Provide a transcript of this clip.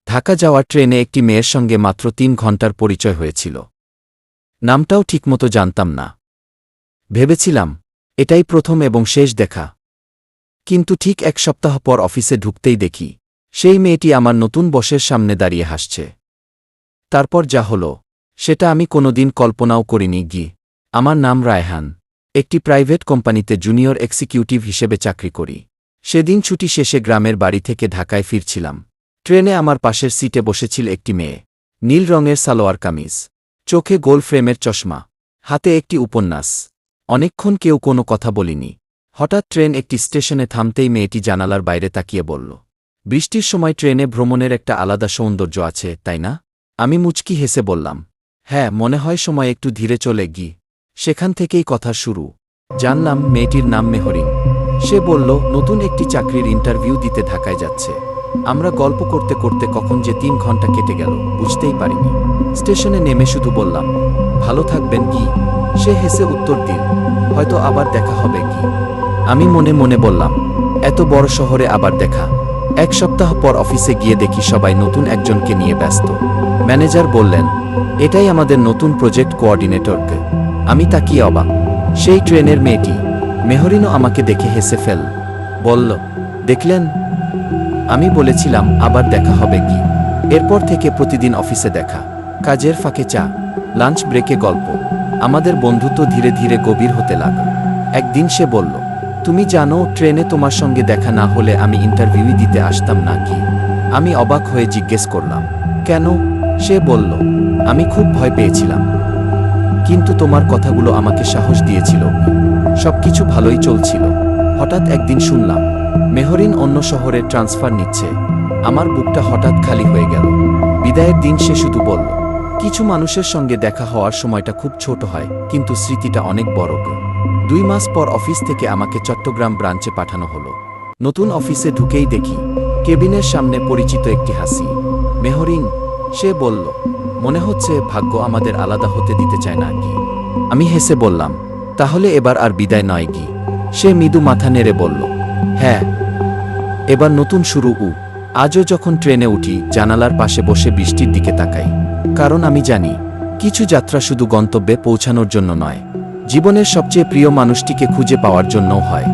ঢাকা যাওয়ার ট্রেনে একটি মেয়ের সঙ্গে মাত্র ৩ ঘণ্টার পরিচয় হয়েছিল। নামটাও ঠিকমতো জানতাম না। ভেবেছিলাম এটাই প্রথম এবং শেষ দেখা। কিন্তু ঠিক ১ সপ্তাহ পর অফিসে ঢুকতেই দেখি সেই মেয়েটি আমার নতুন বসের সামনে দাঁড়িয়ে হাসছে। তারপর যা হলো সেটা আমি কোনোদিন কল্পনাও করিনি। আমার নাম রায়হান, একটি প্রাইভেট কোম্পানিতে জুনিয়র এক্সিকিউটিভ হিসেবে চাকরি করি। সেদিন ছুটি শেষে গ্রামের বাড়ি থেকে ঢাকায় ফিরছিলাম। ট্রেনে আমার পাশের সিটে বসেছিল একটি মেয়ে, নীল রঙের সালোয়ার কামিজ, চোখে গোল ফ্রেমের চশমা, হাতে একটি উপন্যাস। অনেকক্ষণ কেউ কোনো কথা বলিনি। হঠাৎ ট্রেন একটি স্টেশনে থামতেই মেয়েটি জানালার বাইরে তাকিয়ে বলল, বৃষ্টির সময় ট্রেনে ভ্রমণের একটা আলাদা সৌন্দর্য আছে, তাই না? আমি মুচকি হেসে বললাম, হ্যাঁ, মনে হয় সময় একটু ধীরে চলে। সেখান থেকেই কথা শুরু। জানলাম মেয়েটির নাম মেহরিন। সে বলল নতুন একটি চাকরির ইন্টারভিউ দিতে ঢাকায় যাচ্ছে। আমরা গল্প করতে করতে কখন যে ৩ ঘণ্টা কেটে গেল বুঝতেই পারিনি। স্টেশনে নেমে শুধু বললাম, ভালো থাকবেন। সে হেসে উত্তর দিল, হয়তো আবার দেখা হবে। আমি মনে মনে বললাম, এত বড় শহরে আবার দেখা? ১ সপ্তাহ পর অফিসে গিয়ে দেখি সবাই নতুন একজনকে নিয়ে ব্যস্ত। ম্যানেজার বললেন, এটাই আমাদের নতুন প্রজেক্ট কোঅর্ডিনেটর। আমি তাকিয়ে অবাক। সেই ট্রেনের মেয়েটি মেহরিনও আমাকে দেখে হেসে ফেল। বলল, দেখলেন, আমি বলেছিলাম আবার দেখা হবে। এরপর থেকে প্রতিদিন অফিসে দেখা, কাজের ফাঁকে চা, লাঞ্চ ব্রেকে গল্প। আমাদের বন্ধুত্ব ধীরে ধীরে গভীর হতে লাগল। একদিন সে বলল, তুমি জানো, ট্রেনে তোমার সঙ্গে দেখা না হলে আমি ইন্টারভিউই দিতে আসতাম না। আমি অবাক হয়ে জিজ্ঞেস করলাম, কেন? সে বলল, আমি খুব ভয় পেয়েছিলাম, কিন্তু তোমার কথাগুলো আমাকে সাহস দিয়েছিল। সবকিছু ভালোই চলছিল। হঠাৎ একদিন শুনলাম মেহরিন অন্য শহরে ট্রান্সফার নিচ্ছে। আমার বুকটা হঠাৎ খালি হয়ে গেল। বিদায়ের দিন সে শুধু বলল, কিছু মানুষের সঙ্গে দেখা হওয়ার সময়টা খুব ছোট হয়, কিন্তু স্মৃতিটা অনেক বড়। ২ মাস পর অফিস থেকে আমাকে চট্টগ্রাম ব্রাঞ্চে পাঠানো হলো। নতুন অফিসে ঢুকেই দেখি কেবিনের সামনে পরিচিত একটি হাসি। মেহরিন, সে বলল, মনে হচ্ছে ভাগ্য আমাদের আলাদা হতে দিতে চায় না। আমি হেসে বললাম, তাহলে এবার আর বিদায় নয়? সে মৃদু মাথা নেড়ে বলল, হ্যাঁ, এবার নতুন শুরু। আজও যখন ট্রেনে উঠি জানালার পাশে বসে বৃষ্টির দিকে তাকাই, কারণ আমি জানি কিছু যাত্রা শুধু গন্তব্যে পৌঁছানোর জন্য নয়, জীবনের সবচেয়ে প্রিয় মানুষটিকে খুঁজে পাওয়ার জন্যও হয়।